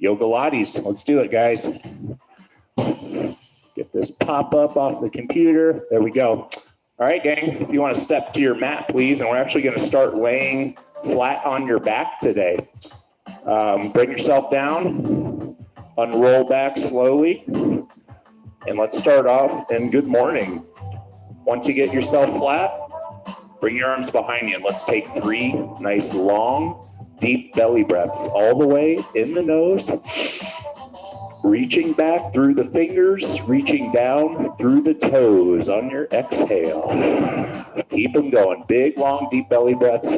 Yogalates. Let's do it, guys. Get this pop up off the computer. There we go. All right, gang, if you want to step to your mat, please, and we're actually going to start laying flat on your back today. Bring yourself down, unroll back slowly, and let's start off, and good morning. Once you get yourself flat, bring your arms behind you, and let's take 3 nice, long, deep belly breaths all the way in the nose, reaching back through the fingers, reaching down through the toes on your exhale. Keep them going. Big, long, deep belly breaths.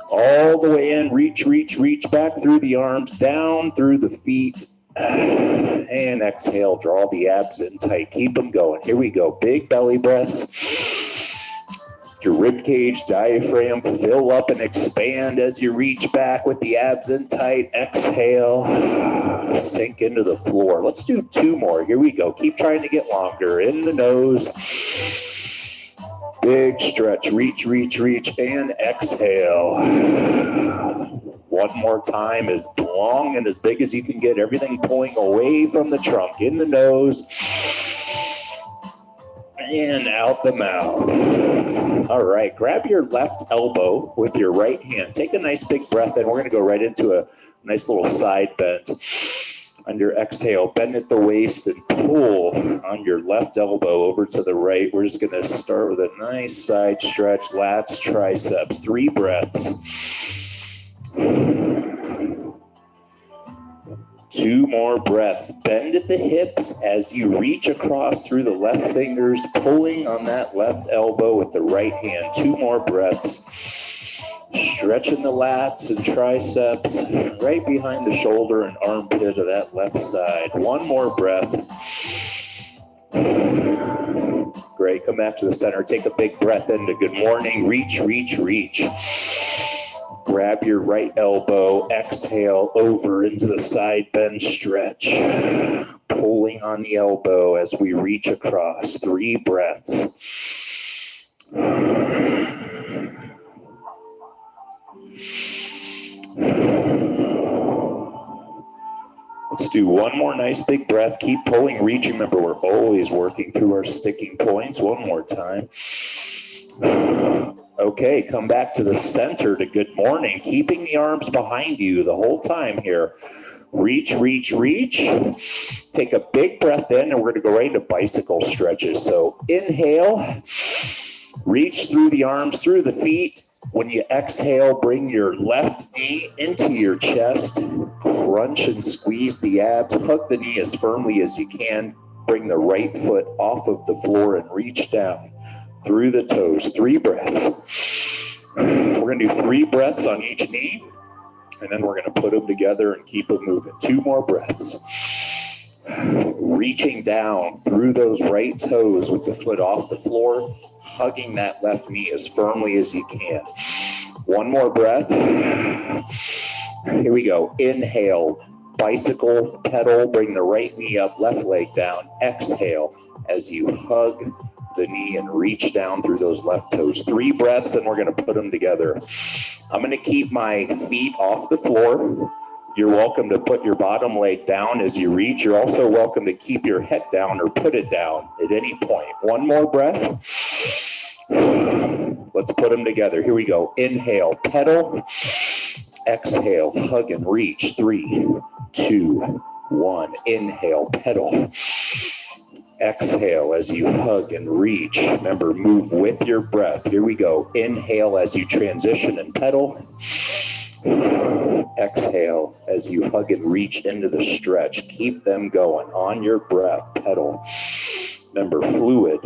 All the way in. Reach, reach, reach back through the arms, down through the feet. And exhale. Draw the abs in tight. Keep them going. Here we go. Big belly breaths. Your rib cage, diaphragm, fill up and expand as you reach back with the abs in tight. Exhale, sink into the floor. Let's do 2 more. Here we go. Keep trying to get longer. In the nose. Big stretch. Reach, reach, reach, and exhale. 1 more time, as long and as big as you can get. Everything pulling away from the trunk. In the nose. And out the mouth. All right, grab your left elbow with your right hand. Take a nice big breath in. We're going to go right into a nice little side bend. On your exhale, bend at the waist and pull on your left elbow over to the right. We're just going to start with a nice side stretch, lats, triceps. 3 breaths. 2 more breaths. Bend at the hips as you reach across through the left fingers, pulling on that left elbow with the right hand. 2 more breaths. Stretching the lats and triceps right behind the shoulder and armpit of that left side. 1 more breath. Great. Come back to the center. Take a big breath into good morning. Reach, reach, reach. Grab your right elbow, exhale over into the side bend stretch. Pulling on the elbow as we reach across. 3 breaths. Let's do 1 more nice big breath. Keep pulling, reaching. Remember, we're always working through our sticking points. 1 more time. Okay, come back to the center to good morning. Keeping the arms behind you the whole time here. Reach, reach, reach. Take a big breath in, and we're going to go right into bicycle stretches. So inhale, reach through the arms, through the feet. When you exhale, bring your left knee into your chest. Crunch and squeeze the abs. Hug the knee as firmly as you can. Bring the right foot off of the floor and reach down through the toes. 3 breaths. We're going to do 3 breaths on each knee, and then we're going to put them together and keep them moving. 2 more breaths. Reaching down through those right toes with the foot off the floor, hugging that left knee as firmly as you can. 1 more breath. Here we go. Inhale, bicycle pedal, bring the right knee up, left leg down. Exhale as you hug the knee and reach down through those left toes. 3 breaths, and we're going to put them together. I'm going to keep my feet off the floor. You're welcome to put your bottom leg down as you reach. You're also welcome to keep your head down or put it down at any point. 1 more breath. Let's put them together. Here we go. Inhale, pedal. Exhale, hug and reach. 3, 2, 1. Inhale, pedal. Exhale as you hug and reach. Remember, move with your breath. Here we go. Inhale as you transition and pedal. Exhale as you hug and reach into the stretch. Keep them going on your breath. Pedal. Remember, fluid,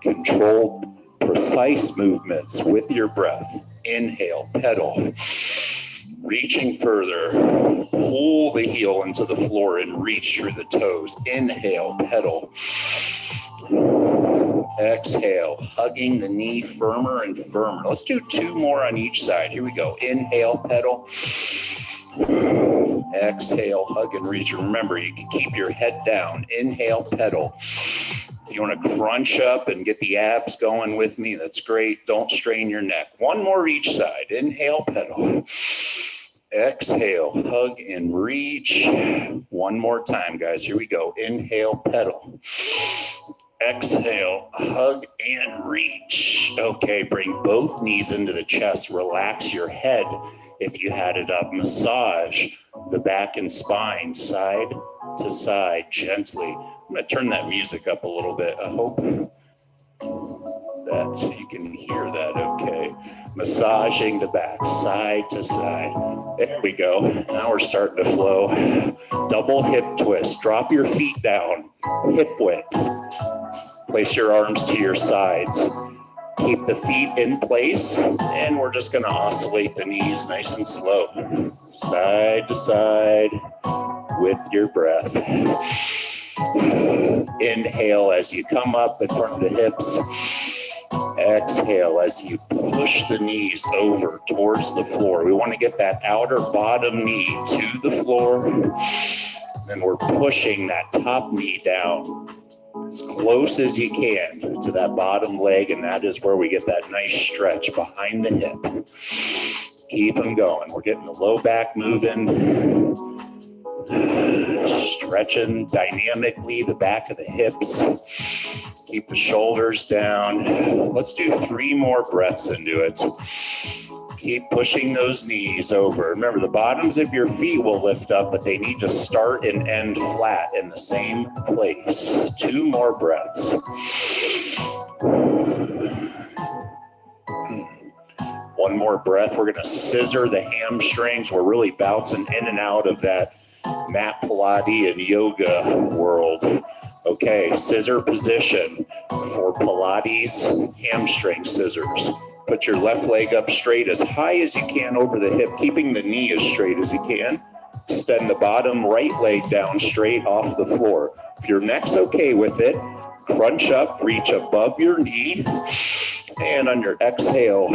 controlled, precise movements with your breath. Inhale, pedal. Reaching further. Pull the heel into the floor and reach through the toes. Inhale, pedal. Exhale, hugging the knee firmer and firmer. Let's do 2 more on each side. Here we go. Inhale, pedal. Exhale, hug and reach. Remember, you can keep your head down. Inhale, pedal. If you want to crunch up and get the abs going with me, that's great. Don't strain your neck. 1 more each side. Inhale, pedal. Exhale, hug and reach. One more time, guys. Here we go. Inhale, pedal. Exhale, hug and reach. Okay, bring both knees into the chest. Relax your head if you had it up. Massage the back and spine side to side gently. I'm going to turn that music up a little bit. I hope that you can hear that okay. Massaging the back side to side. There we go. Now we're starting to flow. Double hip twist. Drop your feet down. Hip width. Place your arms to your sides. Keep the feet in place, and we're just going to oscillate the knees nice and slow. Side to side with your breath. Inhale as you come up in front of the hips. Exhale as you push the knees over towards the floor. We want to get that outer bottom knee to the floor. Then we're pushing that top knee down as close as you can to that bottom leg, and that is where we get that nice stretch behind the hip. Keep them going. We're getting the low back moving. Stretching dynamically the back of the hips. Keep the shoulders down. Let's do 3 more breaths into it. Keep pushing those knees over. Remember, the bottoms of your feet will lift up, but they need to start and end flat in the same place. 2 more breaths. One more breath. We're going to scissor the hamstrings. We're really bouncing in and out of that mat Pilates and yoga world. Okay, scissor position for Pilates hamstring scissors. Put your left leg up straight as high as you can over the hip, keeping the knee as straight as you can. Extend the bottom right leg down straight off the floor. If your neck's okay with it, crunch up, reach above your knee. And on your exhale,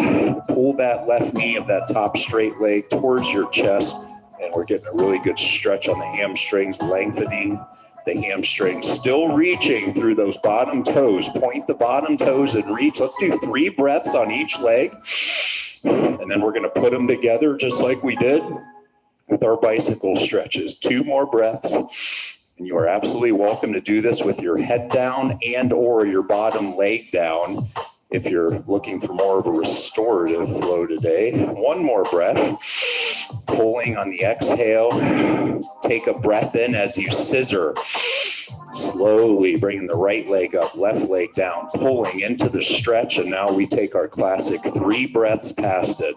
pull that left knee of that top straight leg towards your chest. And we're getting a really good stretch on the hamstrings, lengthening the hamstrings. Still reaching through those bottom toes. Point the bottom toes and reach. Let's do 3 breaths on each leg. And then we're going to put them together just like we did with our bicycle stretches. 2 more breaths. And you are absolutely welcome to do this with your head down and or your bottom leg down if you're looking for more of a restorative flow today. 1 more breath. Pulling on the exhale. Take a breath in as you scissor. Slowly bringing the right leg up, left leg down, pulling into the stretch. And now we take our classic 3 breaths past it.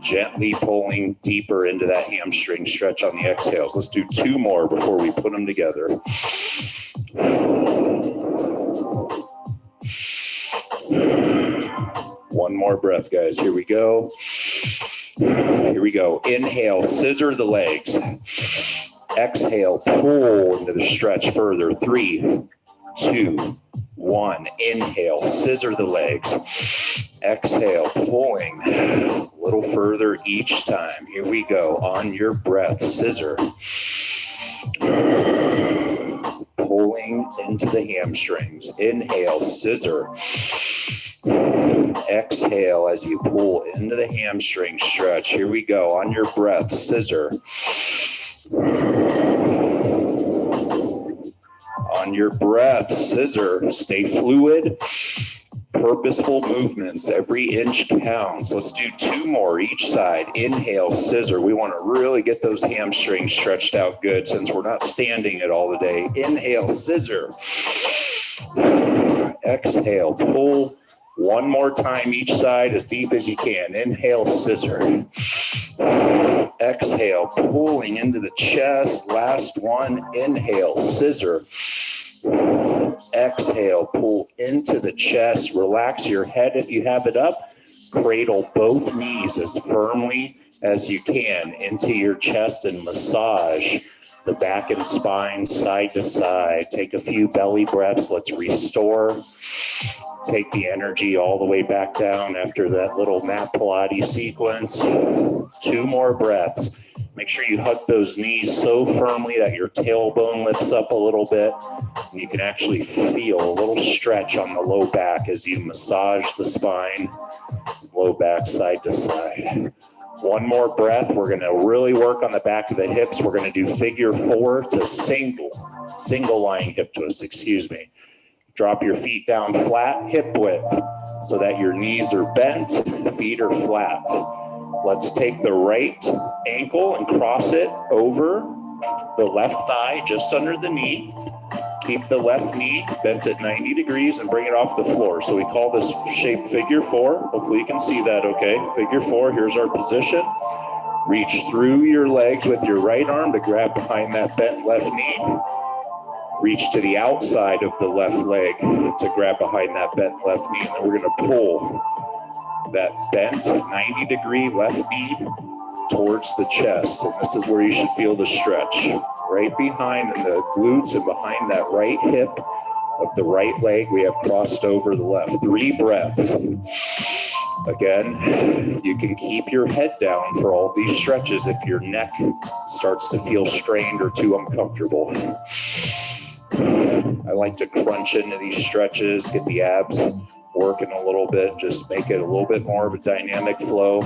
Gently pulling deeper into that hamstring stretch on the exhales. Let's do 2 more before we put them together. One more breath, guys. Here we go. Here we go. Inhale, scissor the legs. Exhale, pull into the stretch further. 3, 2, 1. Inhale, scissor the legs. Exhale, pulling a little further each time. Here we go. On your breath, scissor. Pulling into the hamstrings. Inhale, scissor. Exhale as you pull into the hamstring stretch. Here we go. On your breath, scissor. On your breath, scissor. Stay fluid. Purposeful movements. Every inch counts. Let's do 2 more each side. Inhale, scissor. We want to really get those hamstrings stretched out good since we're not standing it all today. Inhale, scissor. Exhale, pull. 1 more time each side as deep as you can. Inhale, scissor. Exhale, pulling into the chest. Last one. Inhale, scissor. Exhale, pull into the chest. Relax your head if you have it up. Cradle both knees as firmly as you can into your chest and massage the back and spine side to side. Take a few belly breaths. Let's restore. Take the energy all the way back down after that little mat Pilates sequence. 2 more breaths. Make sure you hug those knees so firmly that your tailbone lifts up a little bit. And you can actually feel a little stretch on the low back as you massage the spine. low back side to side. One more breath. We're going to really work on the back of the hips. We're going to do figure 4 to single lying hip twist, excuse me. Drop your feet down flat, hip width, so that your knees are bent, feet are flat. Let's take the right ankle and cross it over the left thigh, just under the knee. Keep the left knee bent at 90 degrees and bring it off the floor. So we call this shape figure 4. Hopefully you can see that okay. Figure 4, here's our position. Reach through your legs with your right arm to grab behind that bent left knee. Reach to the outside of the left leg to grab behind that bent left knee. And then we're going to pull that bent 90-degree left knee towards the chest. And this is where you should feel the stretch. Right behind the glutes and behind that right hip of the right leg, we have crossed over the left. 3 breaths. Again, you can keep your head down for all these stretches if your neck starts to feel strained or too uncomfortable. I like to crunch into these stretches, get the abs working a little bit, just make it a little bit more of a dynamic flow.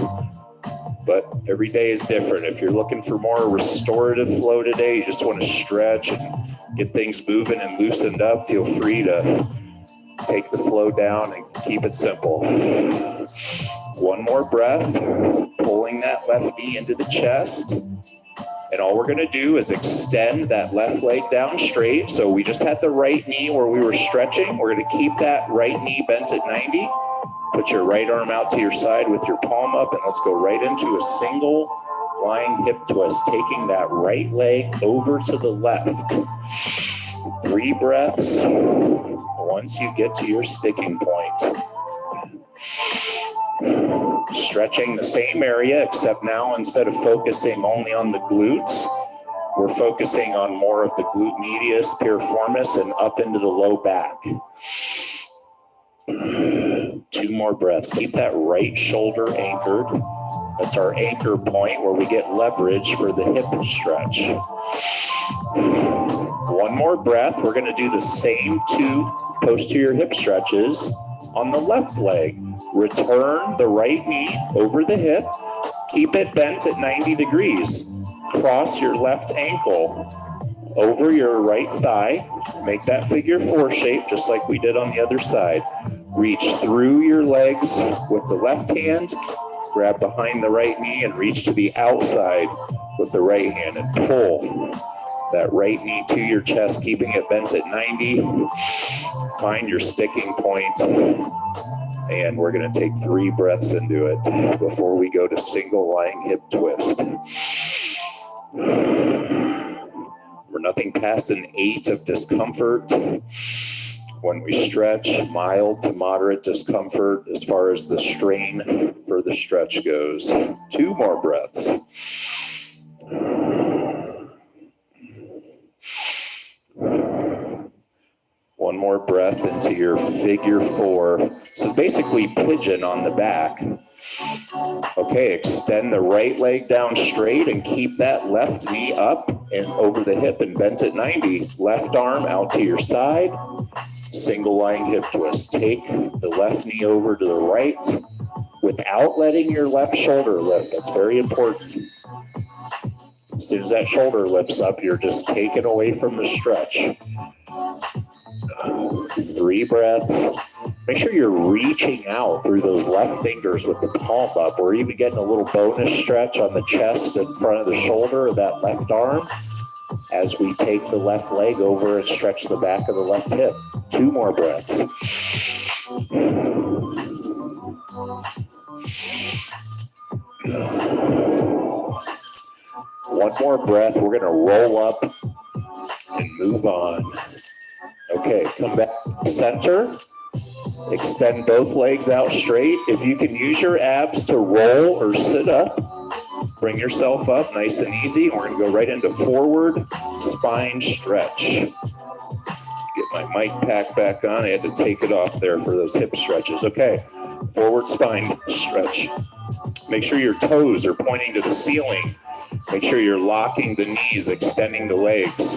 But every day is different. If you're looking for more restorative flow today, you just want to stretch and get things moving and loosened up, feel free to take the flow down and keep it simple. One more breath, pulling that left knee into the chest. And all we're going to do is extend that left leg down straight. So we just had the right knee where we were stretching. We're going to keep that right knee bent at 90. Put your right arm out to your side with your palm up, and let's go right into a single lying hip twist, taking that right leg over to the left. 3 breaths once you get to your sticking point. Stretching the same area, except now instead of focusing only on the glutes, we're focusing on more of the glute medius, piriformis, and up into the low back. 2 more breaths. Keep that right shoulder anchored. That's our anchor point where we get leverage for the hip stretch. 1 more breath. We're going to do the same 2 posterior hip stretches on the left leg. Return the right knee over the hip. Keep it bent at 90 degrees. Cross your left ankle over your right thigh. Make that figure 4 shape just like we did on the other side. Reach through your legs with the left hand, grab behind the right knee and reach to the outside with the right hand and pull that right knee to your chest, keeping it bent at 90. Find your sticking point, and we're going to take 3 breaths into it before we go to single lying hip twist. We're nothing past an 8 of discomfort. When we stretch, mild to moderate discomfort as far as the strain for the stretch goes. 2 more breaths. One more breath into your figure 4. This is basically pigeon on the back. Okay, extend the right leg down straight and keep that left knee up and over the hip and bent at 90. Left arm out to your side. Single lying hip twist. Take the left knee over to the right without letting your left shoulder lift. That's very important. As soon as that shoulder lifts up, you're just taken away from the stretch. 3 breaths. Make sure you're reaching out through those left fingers with the palm up. We're even getting a little bonus stretch on the chest in front of the shoulder of that left arm as we take the left leg over and stretch the back of the left hip. 2 more breaths. One more breath. We're going to roll up and move on. Okay, come back to center. Extend both legs out straight. If you can use your abs to roll or sit up, bring yourself up nice and easy. We're going to go right into forward spine stretch. Get my mic pack back on. I had to take it off there for those hip stretches. Okay, forward spine stretch. Make sure your toes are pointing to the ceiling. Make sure you're locking the knees, extending the legs.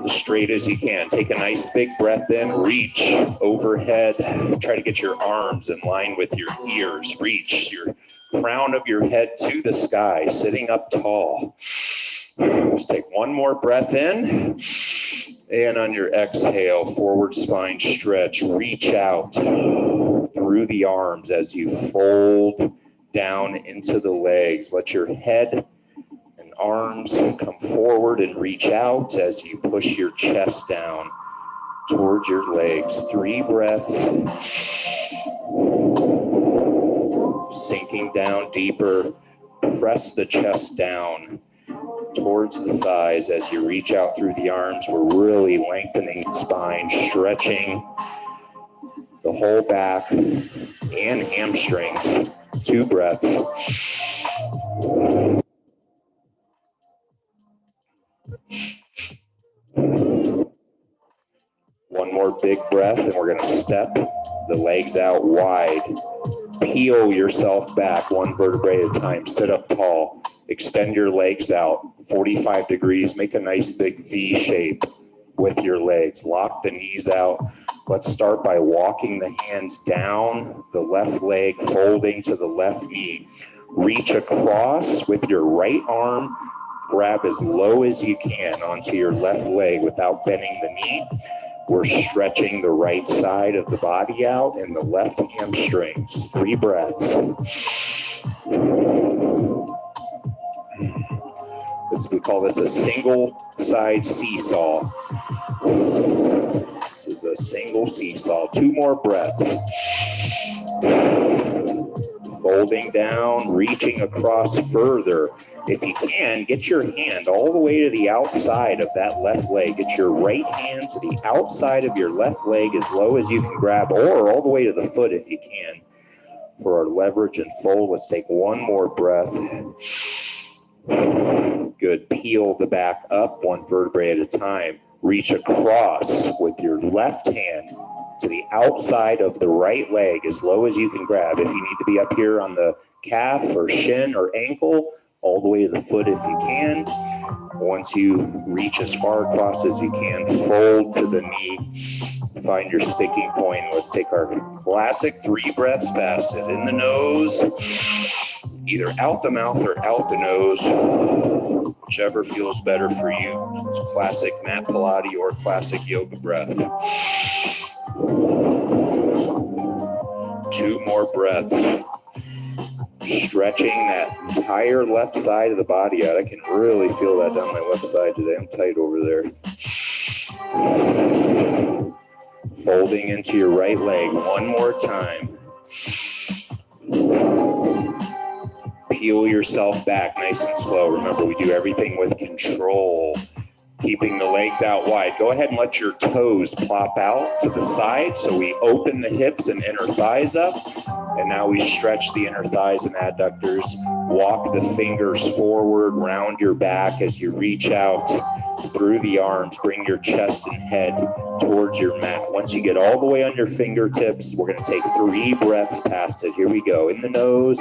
as straight as you can. Take a nice big breath in, reach overhead. Try to get your arms in line with your ears. Reach your crown of your head to the sky, sitting up tall. Let's take one more breath in. And on your exhale, forward spine stretch. Reach out through the arms as you fold down into the legs. Let your head and arms come forward and reach out as you push your chest down towards your legs. 3 breaths. Sinking down deeper. Press the chest down towards the thighs as you reach out through the arms. We're really lengthening the spine, stretching the whole back and hamstrings. 2 breaths. One more big breath, and we're going to step the legs out wide. Peel yourself back 1 vertebrae at a time. Sit up tall. Extend your legs out 45 degrees. Make a nice big V shape with your legs. Lock the knees out. Let's start by walking the hands down the left leg, folding to the left knee. Reach across with your right arm. Grab as low as you can onto your left leg without bending the knee. We're stretching the right side of the body out and the left hamstrings. 3 breaths. We call this a single side seesaw. This is a single seesaw. 2 more breaths. Folding down, reaching across further. If you can, get your hand all the way to the outside of that left leg. Get your right hand to the outside of your left leg as low as you can grab, or all the way to the foot if you can. For our leverage and fold, let's take 1 more breath. Good. Peel the back up 1 vertebrae at a time. Reach across with your left hand to the outside of the right leg as low as you can grab. If you need to be up here on the calf or shin or ankle, all the way to the foot if you can. Once you reach as far across as you can, fold to the knee. Find your sticking point. Let's take our classic 3 breaths fast. It in the nose, either out the mouth or out the nose, whichever feels better for you. It's classic mat Pilates or classic yoga breath. 2 more breaths. Stretching that entire left side of the body out. I can really feel that down my left side today. I'm tight over there. Folding into your right leg 1 more time. Peel yourself back nice and slow. Remember, we do everything with control. Keeping the legs out wide. Go ahead and let your toes plop out to the side. So we open the hips and inner thighs up. And now we stretch the inner thighs and adductors. Walk the fingers forward, round your back as you reach out through the arms. Bring your chest and head towards your mat. Once you get all the way on your fingertips, we're going to take 3 breaths past it. Here we go. In the nose.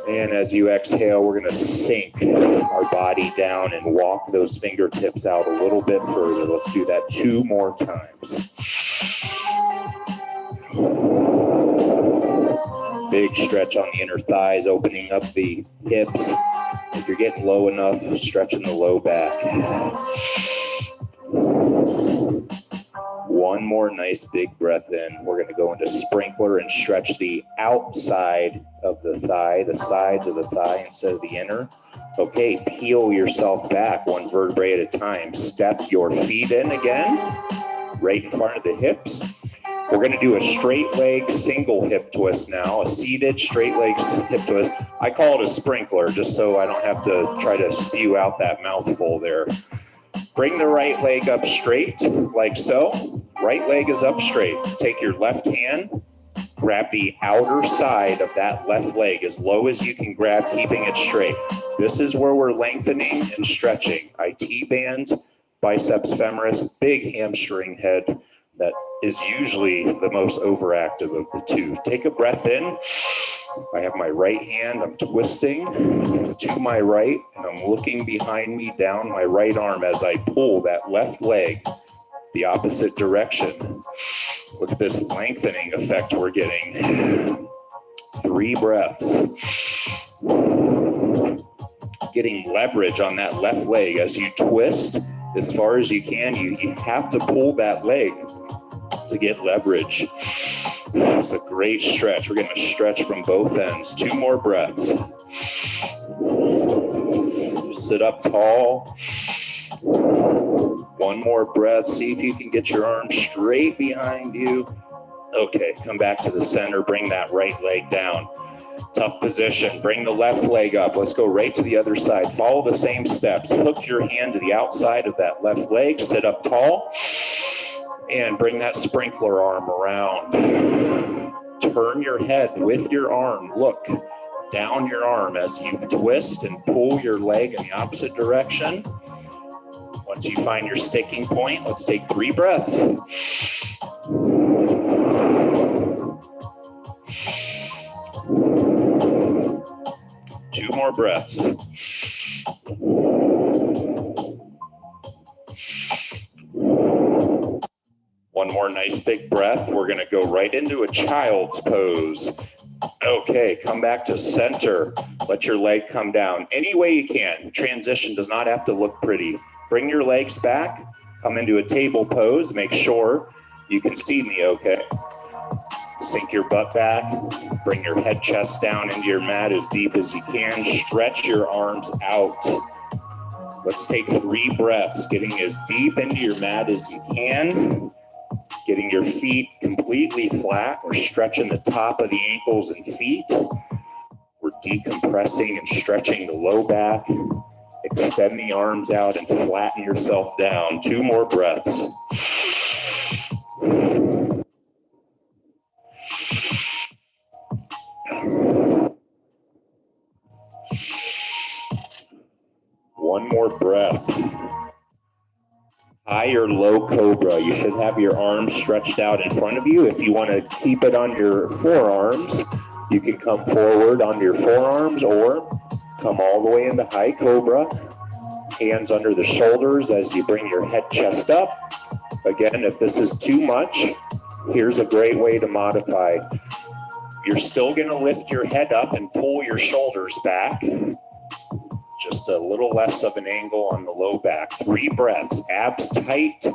And as you exhale, we're going to sink our body down and walk those fingertips out a little bit further. Let's do that 2 more times. Big stretch on the inner thighs, opening up the hips. If you're getting low enough, stretching the low back. 1 more nice big breath in. We're going to go into sprinkler and stretch the outside of the thigh, the sides of the thigh instead of the inner. Okay, peel yourself back 1 vertebrae at a time. Step your feet in again, right in front of the hips. We're going to do a straight leg single hip twist now, a seated straight leg hip twist. I call it a sprinkler just so I don't have to try to spew out that mouthful there. Bring the right leg up straight like so. Right leg is up straight. Take your left hand, grab the outer side of that left leg as low as you can grab, keeping it straight. This is where we're lengthening and stretching. IT band, biceps femoris, big hamstring head. That is usually the most overactive of the 2. Take a breath in, I have my right hand, I'm twisting to my right, and I'm looking behind me down my right arm as I pull that left leg the opposite direction. Look at this lengthening effect we're getting. 3 breaths. Getting leverage on that left leg as you twist as far as you can. You have to pull that leg to get leverage. It's a great stretch. We're getting a stretch from both ends. 2 more breaths. Sit up tall. 1 more breath. See if you can get your arms straight behind you. Okay, come back to the center. Bring that right leg down. Tough position. Bring the left leg up. Let's go right to the other side. Follow the same steps. Hook your hand to the outside of that left leg. Sit up tall. And bring that sprinkler arm around. Turn your head with your arm. Look down your arm as you twist and pull your leg in the opposite direction. Once you find your sticking point, let's take 3 breaths. 2 more breaths. One more nice big breath. We're going to go right into a child's pose. Okay, come back to center. Let your leg come down any way you can. Transition does not have to look pretty. Bring your legs back. Come into a table pose. Make sure you can see me okay. Sink your butt back. Bring your head, chest down into your mat as deep as you can. Stretch your arms out. Let's take 3 breaths, getting as deep into your mat as you can. Getting your feet completely flat. We're stretching the top of the ankles and feet. We're decompressing and stretching the low back. Extend the arms out and flatten yourself down. 2 more breaths. One more breath. High or low cobra. You should have your arms stretched out in front of you. If you want to keep it on your forearms, you can come forward on your forearms or come all the way into high cobra. Hands under the shoulders as you bring your head, chest up. Again, if this is too much, here's a great way to modify. You're still going to lift your head up and pull your shoulders back. Just a little less of an angle on the low back. 3 breaths, abs tight.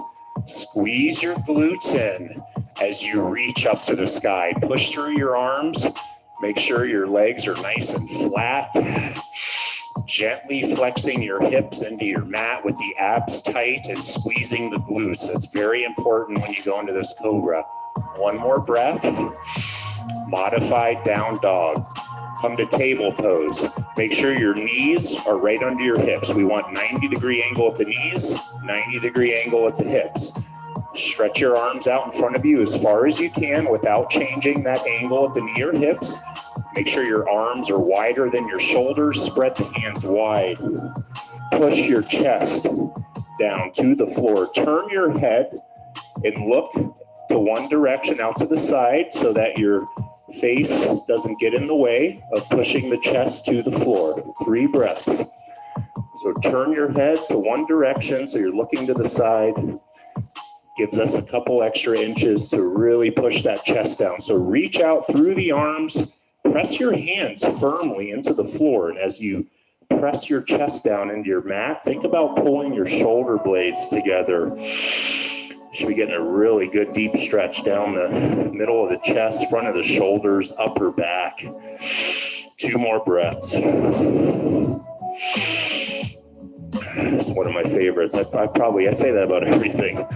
Squeeze your glutes in as you reach up to the sky. Push through your arms. Make sure your legs are nice and flat. Gently flexing your hips into your mat with the abs tight and squeezing the glutes. That's very important when you go into this cobra. 1 more breath. Modified down dog. Come to table pose. Make sure your knees are right under your hips. We want 90-degree angle at the knees, 90-degree angle at the hips. Stretch your arms out in front of you as far as you can without changing that angle at the knee or hips. Make sure your arms are wider than your shoulders. Spread the hands wide. Push your chest down to the floor. Turn your head and look to one direction out to the side so that your face doesn't get in the way of pushing the chest to the floor. 3 breaths. So turn your head to one direction so you're looking to the side. Gives us a couple extra inches to really push that chest down. So reach out through the arms. Press your hands firmly into the floor. And as you press your chest down into your mat, think about pulling your shoulder blades together. Should be getting a really good deep stretch down the middle of the chest, front of the shoulders, upper back. 2 more breaths. It's one of my favorites. I say that about everything.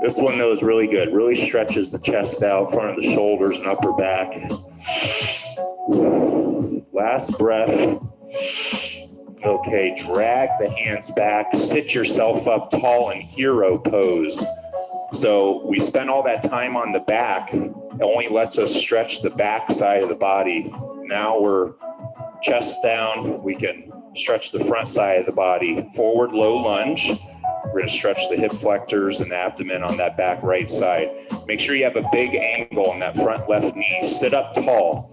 This one though is really good. Really stretches the chest out, front of the shoulders and upper back. Last breath. Okay, drag the hands back. Sit yourself up tall in hero pose. So we spent all that time on the back. It only lets us stretch the back side of the body. Now we're chest down. We can stretch the front side of the body. Forward low lunge. We're going to stretch the hip flexors and the abdomen on that back right side. Make sure you have a big angle on that front left knee. Sit up tall.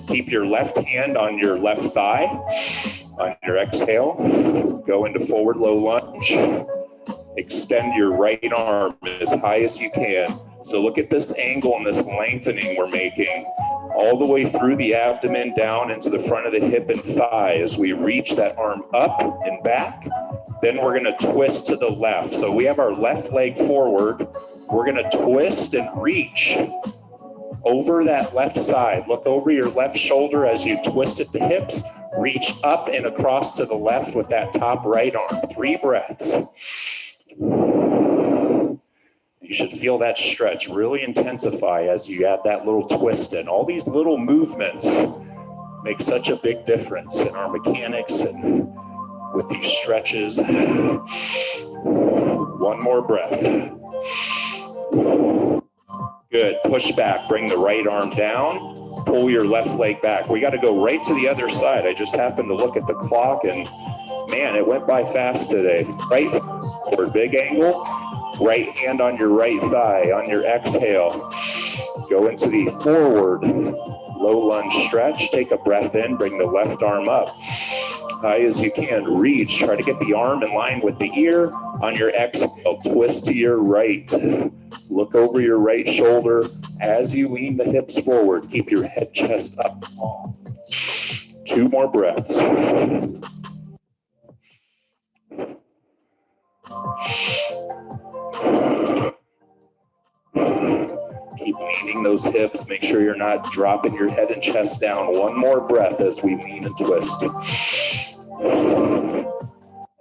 Keep your left hand on your left thigh. On your exhale, go into forward low lunge. Extend your right arm as high as you can. So look at this angle and this lengthening we're making all the way through the abdomen down into the front of the hip and thigh as we reach that arm up and back. Then we're going to twist to the left. So we have our left leg forward. We're going to twist and reach over that left side. Look over your left shoulder as you twist at the hips. Reach up and across to the left with that top right arm. 3 breaths. You should feel that stretch really intensify as you add that little twist in. All these little movements make such a big difference in our mechanics and with these stretches. 1 more breath. Good. Push back. Bring the right arm down. Pull your left leg back. We got to go right to the other side. I just happened to look at the clock and man, it went by fast today. Right forward, big angle. Right hand on your right thigh. On your exhale, go into the forward low lunge stretch. Take a breath in. Bring the left arm up. High as you can. Reach. Try to get the arm in line with the ear. On your exhale, twist to your right. Look over your right shoulder as you lean the hips forward. Keep your head, chest up. 2 more breaths. Keep leaning those hips. Make sure you're not dropping your head and chest down. 1 more breath as we lean and twist.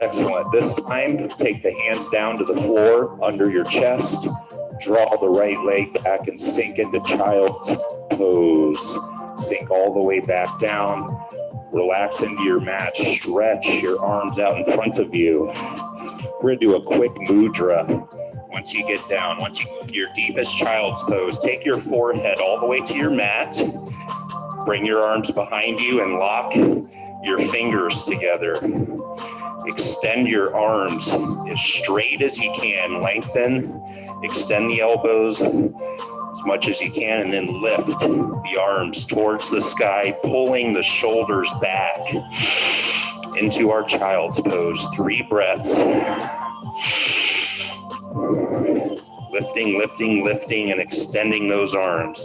Excellent. This time, take the hands down to the floor under your chest. Draw the right leg back and sink into child's pose. Sink all the way back down. Relax into your mat. Stretch your arms out in front of you. We're going to do a quick mudra. Once you get down, once you get your deepest child's pose, take your forehead all the way to your mat. Bring your arms behind you and lock your fingers together. Extend your arms as straight as you can. Lengthen, extend the elbows as much as you can, and then lift the arms towards the sky, pulling the shoulders back into our child's pose. 3 breaths. Lifting, lifting, lifting, and extending those arms.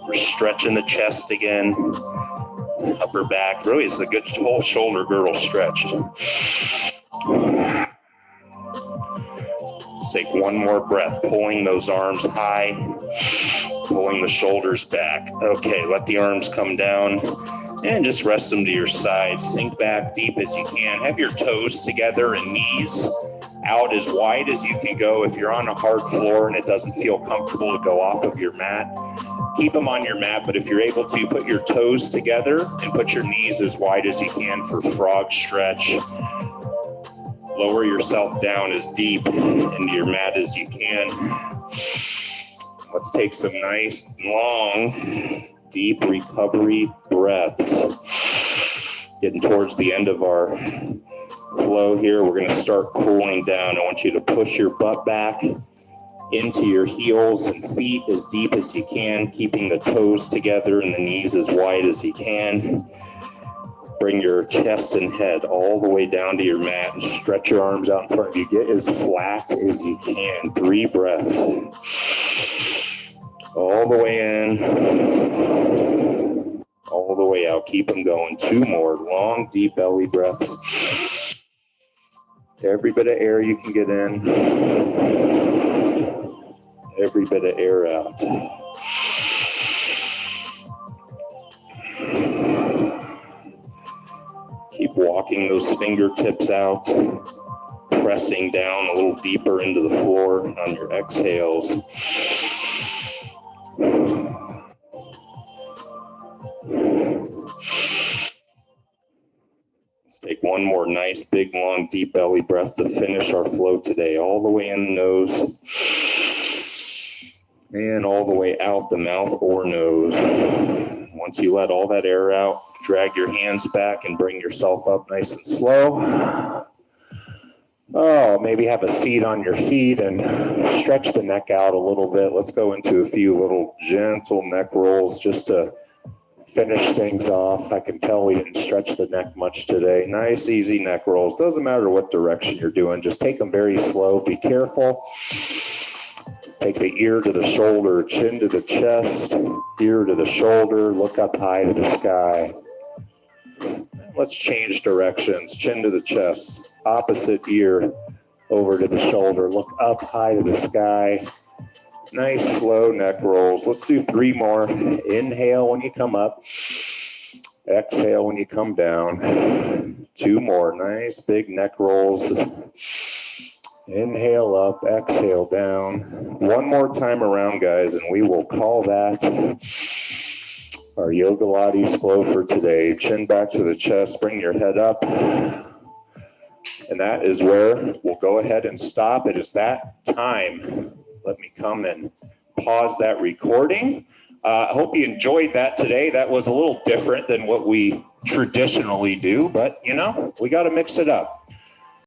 We're stretching the chest again. Upper back. Really, it's a good whole shoulder girdle stretch. Let's take 1 more breath. Pulling those arms high. Pulling the shoulders back. Okay, let the arms come down. And just rest them to your side. Sink back deep as you can. Have your toes together and knees out as wide as you can go. If you're on a hard floor and it doesn't feel comfortable to go off of your mat, keep them on your mat. But if you're able to, put your toes together and put your knees as wide as you can for frog stretch. Lower yourself down as deep into your mat as you can. Let's take some nice, long, deep recovery breaths. Getting towards the end of our flow here, we're going to start cooling down. I want you to push your butt back into your heels and feet as deep as you can, keeping the toes together and the knees as wide as you can. Bring your chest and head all the way down to your mat and stretch your arms out in front of you. Get as flat as you can. 3 breaths. All the way in, all the way out. Keep them going. 2 more long, deep belly breaths. Every bit of air you can get in, every bit of air out. Keep walking those fingertips out, pressing down a little deeper into the floor on your exhales. Let's take 1 more nice, big, long, deep belly breath to finish our flow today. All the way in the nose and all the way out the mouth or nose. Once you let all that air out, drag your hands back and bring yourself up nice and slow. Oh, maybe have a seat on your feet and stretch the neck out a little bit. Let's go into a few little gentle neck rolls just to finish things off. I can tell we didn't stretch the neck much today. Nice, easy neck rolls. Doesn't matter what direction you're doing. Just take them very slow. Be careful. Take the ear to the shoulder, chin to the chest, ear to the shoulder. Look up high to the sky. Let's change directions. Chin to the chest. Opposite ear over to the shoulder. Look up high to the sky. Nice slow neck rolls. Let's do 3 more. Inhale when you come up. Exhale when you come down. 2 more. Nice big neck rolls. Inhale up, exhale down. 1 more time around, guys, and we will call that our Yogalates flow for today. Chin back to the chest. Bring your head up. And that is where we'll go ahead and stop. It is that time. Let me come and pause that recording. I hope you enjoyed that today. That was a little different than what we traditionally do, but you know, we got to mix it up.